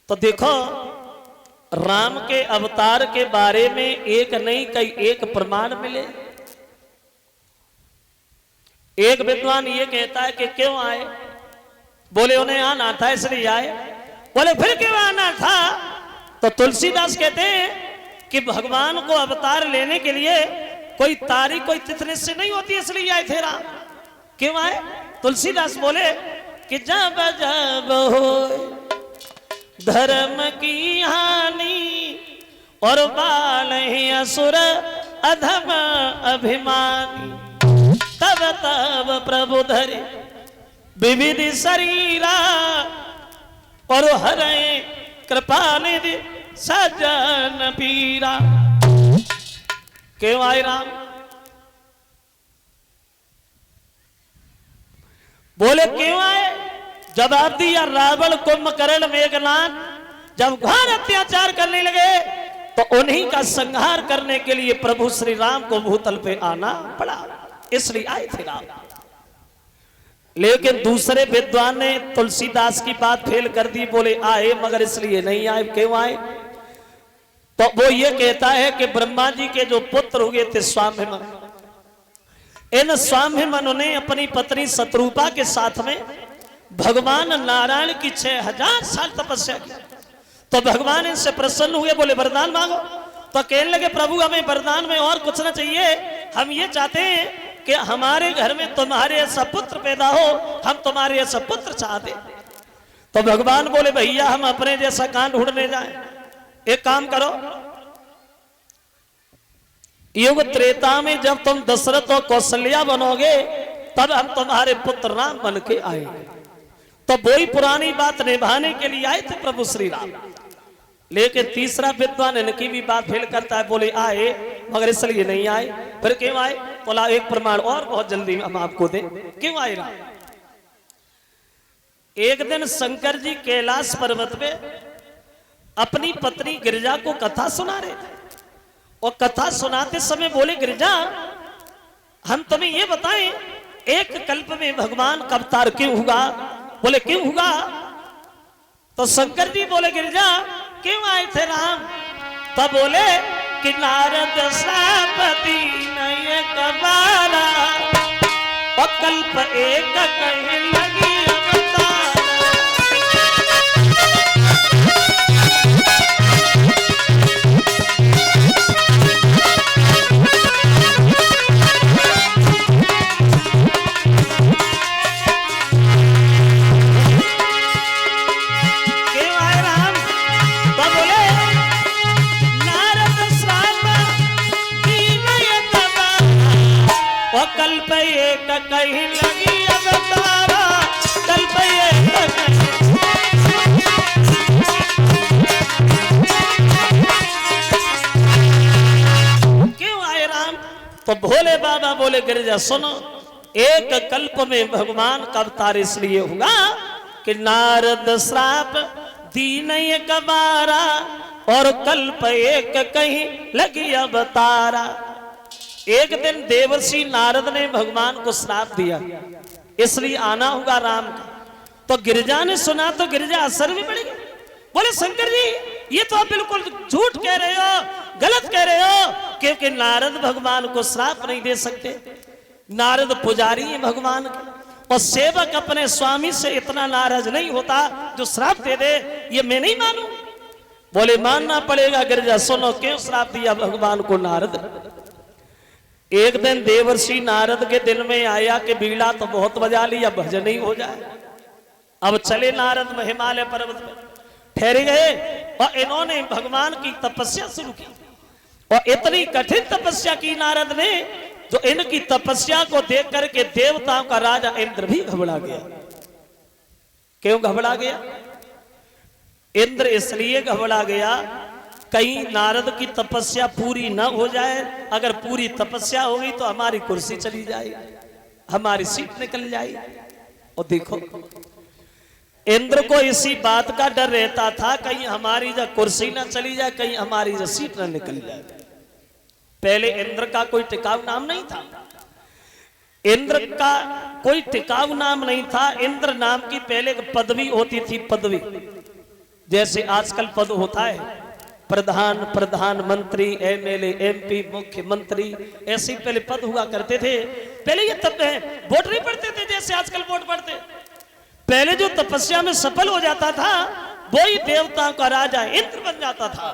तो देखो राम के अवतार के बारे में एक नहीं कई एक प्रमाण मिले। एक विद्वान ये कहता है कि क्यों आए, बोले उन्हें आना था इसलिए आए। बोले फिर क्यों आना था, तो तुलसीदास कहते हैं कि भगवान को अवतार लेने के लिए कोई तारीख कोई तिथि निश्चय नहीं होती, इसलिए आए थे राम। क्यों आए, तुलसीदास बोले कि जब जब हो धर्म की हानि और बाल असुर अधम अभिमानी, तब तब प्रभु धरे विविध शरीरा और हरे कृपा निधि सजन पीरा। क्यों आए राम, बोले क्यों आए, जवाब दिया रावण कुंभकर्ण मेघनाथ जब घोर अत्याचार करने लगे तो उन्हीं का संहार करने के लिए प्रभु श्री राम को भूतल पे आना पड़ा, इसलिए आए थे राम। लेकिन दूसरे विद्वान ने तुलसीदास की बात फेल कर दी, बोले आए मगर इसलिए नहीं आए। क्यों आए, तो वो ये कहता है कि ब्रह्मा जी के जो पुत्र हुए थे स्वामिमन, इन स्वामिमन ने अपनी पत्नी शत्रुपा के साथ में भगवान नारायण की 6000 साल तपस्या की। तो भगवान इनसे प्रसन्न हुए, बोले वरदान मांगो। तो कहने लगे प्रभु हमें वरदान में और कुछ ना चाहिए, हम ये चाहते हैं कि हमारे घर में तुम्हारे ऐसा पुत्र पैदा हो, हम तुम्हारे ऐसा पुत्र चाहते। तो भगवान बोले भैया हम अपने जैसा कान ढूंढने जाएं, एक काम करो, युग त्रेता में जब तुम दशरथ और कौशल्या बनोगे तब हम तुम्हारे पुत्र राम बन के आएंगे। तो वही पुरानी बात निभाने के लिए आए थे प्रभु श्री राम। लेकिन तीसरा विद्वान इनकी भी बात फेल करता है, बोले आए मगर इसलिए नहीं आए। फिर क्यों आए, बोला एक प्रमाण और बहुत जल्दी हम आपको दें। क्यों आए राम, एक दिन शंकर जी कैलाश पर्वत पे अपनी पत्नी गिरिजा को कथा सुना रहे थे, और कथा सुनाते समय बोले गिरिजा हम तुम्हें ये बताएं एक कल्प में भगवान का अवतार क्यों हुआ, बोले क्यों हुआ। तो शंकर जी बोले गिरिजा क्यों आए थे राम, तब बोले कि नारद श्रापति नये कबारा और कल्प एक कहीं लगी कल्प एक कहीं लगी अवतारा, कल्प एक क्यों आए राम। तो भोले बाबा बोले गिरिजा सुनो, एक कल्प में भगवान का अवतार इसलिए हुआ कि नारद श्राप दीन एक बारा और कल्प एक कहीं लगी अवतारा। एक दिन देवर्षि नारद ने भगवान को श्राप दिया, इसलिए आना होगा राम का। तो गिरिजा ने सुना तो गिरिजा असर भी पड़ेगी, बोले शंकर जी ये तो आप बिल्कुल झूठ कह रहे हो, गलत कह रहे हो, क्योंकि नारद भगवान को श्राप नहीं दे सकते। नारद पुजारी है भगवान के, और सेवक अपने स्वामी से इतना नाराज नहीं होता जो श्राप दे दे, ये मैं नहीं मानू। बोले मानना पड़ेगा गिरिजा, सुनो क्यों श्राप दिया भगवान को नारद। एक दिन देवर्षि नारद के दिल में आया कि बीड़ा तो बहुत बजा लिया, भजन ही हो जाए। अब चले नारद हिमालय पर्वत पर ठहरे गए, और इन्होंने भगवान की तपस्या शुरू की, और इतनी कठिन तपस्या की नारद ने जो इनकी तपस्या को देख करके देवताओं का राजा इंद्र भी घबरा गया। क्यों घबरा गया, इंद्र इसलिए घबरा गया कहीं नारद की तपस्या पूरी न हो जाए, अगर पूरी तपस्या हो गई तो हमारी कुर्सी चली जाएगी, हमारी सीट निकल जाएगी। और देखो इंद्र को इसी बात का डर रहता था कहीं हमारी जो कुर्सी ना चली जाए, कहीं हमारी जो सीट ना निकल जाए। पहले इंद्र का कोई टिकाऊ नाम नहीं था, इंद्र का कोई टिकाऊ नाम नहीं था। इंद्र नाम की पहले पदवी होती थी, पदवी जैसे आजकल पद होता है प्रधान, प्रधानमंत्री, एमएलए, एमपी, मुख्यमंत्री, ऐसे पहले पद हुआ करते थे। पहले ये तब वोट नहीं पड़ते थे जैसे आजकल वोट पड़ते। पहले जो तपस्या में सफल हो जाता था वही देवता का राजा इंद्र बन जाता था।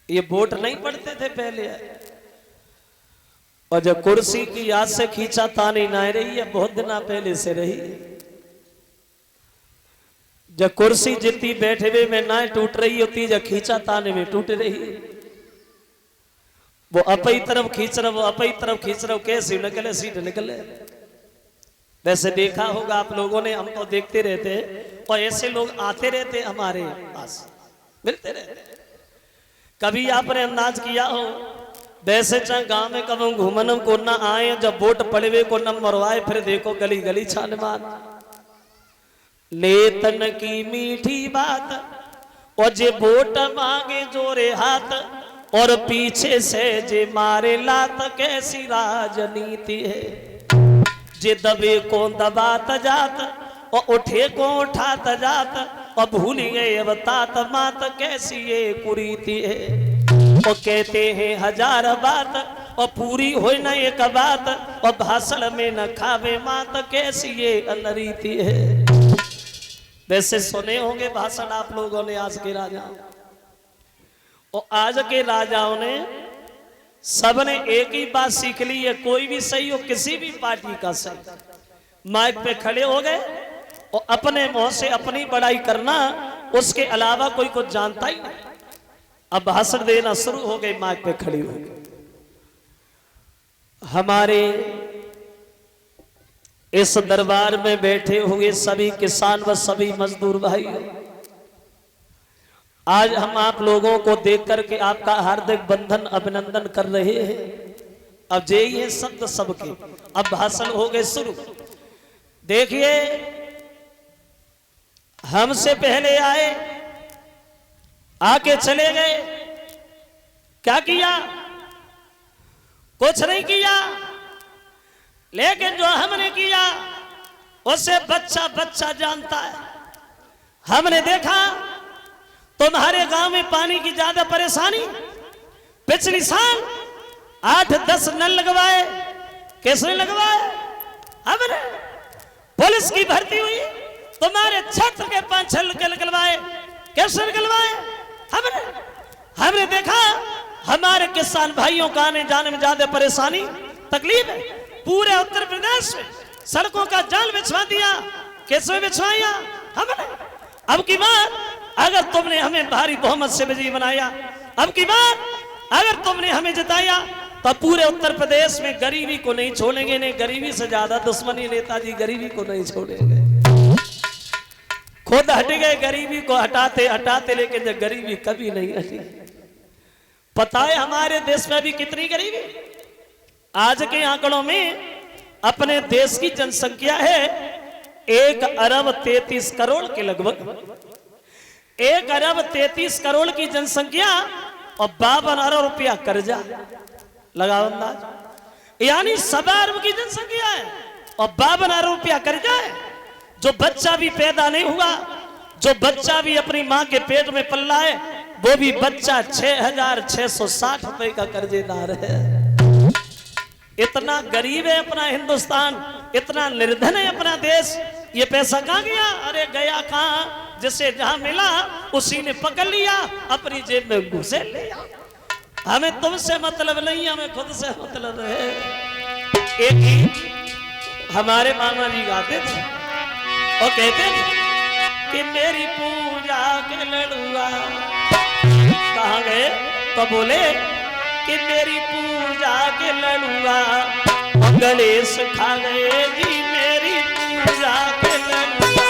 ये वोट नहीं पड़ते थे पहले। और जब कुर्सी की याद से खींचा तानी ना रही है, बहुत दिन पहले से रही। जब कुर्सी जितनी बैठे हुए में ना टूट रही होती, जब खींचा ताने में टूट रही। वो अपनी तरफ खींच रहा, वो अपनी तरफ खींच रहा, कैसे निकले सीट निकले। वैसे देखा होगा आप लोगों ने, हम तो देखते रहते और ऐसे लोग आते रहते हमारे पास, मिलते रहते। कभी आपने अंदाज किया हो वैसे चाहे गांव में कब घूमन को ना आए, जब वोट पड़े को न मरवाए, फिर देखो गली गली छान मार। लेतन की मीठी बात और जे वोट मांगे जोरे हाथ, और पीछे से जे मारे लात, कैसी राजनीति है। जे दबे को दबात जात और उठे को उठात जात, और भूल गए अब तात मात, कैसी ये कुरीति है। और कहते हैं हजार बात और पूरी हो न एक बात, और भाषण में न खावे मात, कैसी ये अनरीति है। वैसे सुने होंगे भाषण आप लोगों ने आज के राजाओं, और आज के राजाओं ने सबने एक ही बात सीख ली है, कोई भी सही हो, किसी भी पार्टी का सही, माइक पे खड़े हो गए और अपने मुंह से अपनी बड़ाई करना, उसके अलावा कोई कुछ जानता ही नहीं। अब भाषण देना शुरू हो गए, माइक पे खड़ी हो गए। हमारे इस दरबार में बैठे हुए सभी किसान व सभी मजदूर भाई, आज हम आप लोगों को देख करके आपका हार्दिक बंधन अभिनंदन कर रहे हैं। अब जे ये शब्द सबके, अब भाषण हो गए शुरू। देखिए हमसे पहले आए, आके चले गए, क्या किया? कुछ नहीं किया, लेकिन जो हमने किया उसे बच्चा बच्चा जानता है। हमने देखा तुम्हारे गांव में पानी की ज्यादा परेशानी, पिछली साल 8-10 नल लगवाए, किसने लगवाए? हमने। पुलिस की भर्ती हुई, तुम्हारे क्षेत्र के 5-6 निकलवाए, कैसे निकलवाए? हमने देखा हमारे किसान भाइयों का आने जाने में ज्यादा परेशानी तकलीफ है। पूरे उत्तर प्रदेश में सड़कों का जाल बिछवा दिया, कैसे बिछवाया? हमने। अब की बार अगर तुमने हमें भारी बहुमत से विजयी बनाया, अब की बार अगर तुमने हमें जिताया, तो पूरे उत्तर प्रदेश में गरीबी को नहीं छोड़ेंगे। नहीं, गरीबी से ज्यादा दुश्मनी नेताजी गरीबी को नहीं छोड़ेंगे। खुद हट गए गरीबी को हटाते हटाते, लेकिन जब गरीबी कभी नहीं हटी। पता है हमारे देश में भी कितनी गरीबी? आज के आंकड़ों में अपने देश की जनसंख्या है 1 अरब 33 करोड़ के लगभग। 1 अरब 33 करोड़ की जनसंख्या और 52 अरब रुपया कर्जा लगाओ अंदाज, यानी 1.25 अरब की जनसंख्या है और 52 अरब रुपया कर्जा है। जो बच्चा भी पैदा नहीं हुआ, जो बच्चा भी अपनी मां के पेट में पल्ला है, वो भी बच्चा 6,660 रुपए का कर्जेदार है। इतना गरीब है अपना हिंदुस्तान, इतना निर्धन है अपना देश। ये पैसा कहाँ गया? अरे गया कहाँ? जिसे जहां मिला उसी ने पकड़ लिया, अपनी जेब में घुसे लिया। हमें तुमसे मतलब नहीं, हमें खुद से मतलब है। एक ही हमारे मामा जी गाते थे और कहते थे कि मेरी पूजा के लड़ुआ कहाँ गए? तो बोले कि मेरी पूजा के लड़ुआ गणेश खा गए जी, मेरी पूजा के लड़ुआ।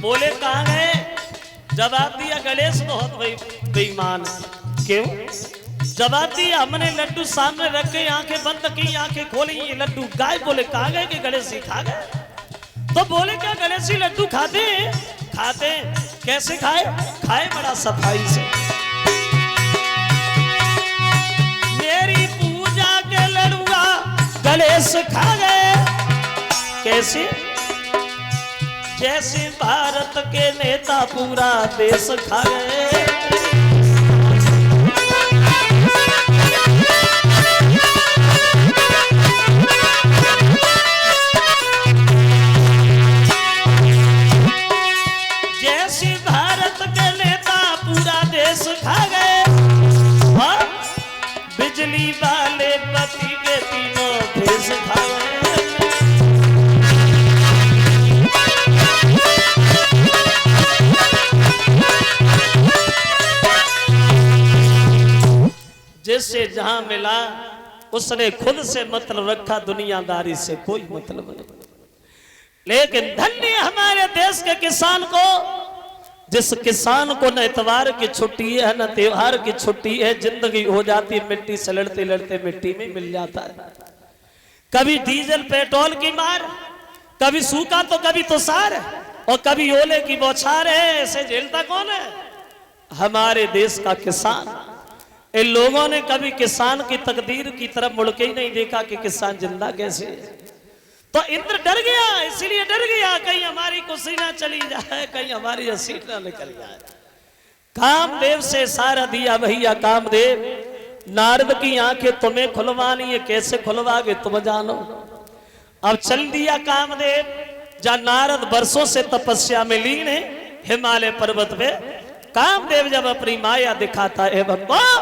बोले कहाँ गए? जवाब दिया गणेश बहुत बेईमान। क्यों? जवाब दिया हमने लड्डू सामने रख के आंखें बंद की, आंखें खोली, ये लड्डू गायब। बोले कहाँ गए? कि गणेश जी खा गए। तो बोले क्या गणेश जी लड्डू खाते? खाते। कैसे खाए? खाए बड़ा सफाई से। कलेश खा गए। कैसे? जैसे भारत के नेता पूरा देश खा गए। जैसे भारत के नेता पूरा देश खा गए और बिजली वाले पति के तीनों देश खा गए। जिससे जहां मिला उसने खुद से मतलब रखा, दुनियादारी से कोई मतलब नहीं। लेकिन धन्य हमारे देश के किसान को, जिस किसान को न इतवार की छुट्टी है न त्योहार की छुट्टी है, जिंदगी हो जाती मिट्टी से लड़ते लड़ते मिट्टी में मिल जाता है। कभी डीजल पेट्रोल की मार, कभी सूखा तो कभी तुषार, और कभी ओले की बौछार है। ऐसे झेलता कौन है? हमारे देश का किसान। इन लोगों ने कभी किसान की तकदीर की तरफ मुड़ के ही नहीं देखा कि किसान जिंदा कैसे है। तो इंद्र डर गया, इसलिए डर गया कहीं हमारी कुर्सी ना चली जाए, कहीं हमारी सीट ना निकल जाए। कामदेव से सारा दिया भैया कामदेव, नारद की आंखें तुम्हें खुलवानी है, कैसे खुलवागे तुम जानो। अब चल दिया कामदेव, जहां नारद वर्षों से तपस्या में लीन है हिमालय पर्वत पे। कामदेव जब अपनी माया दिखाता है भगवान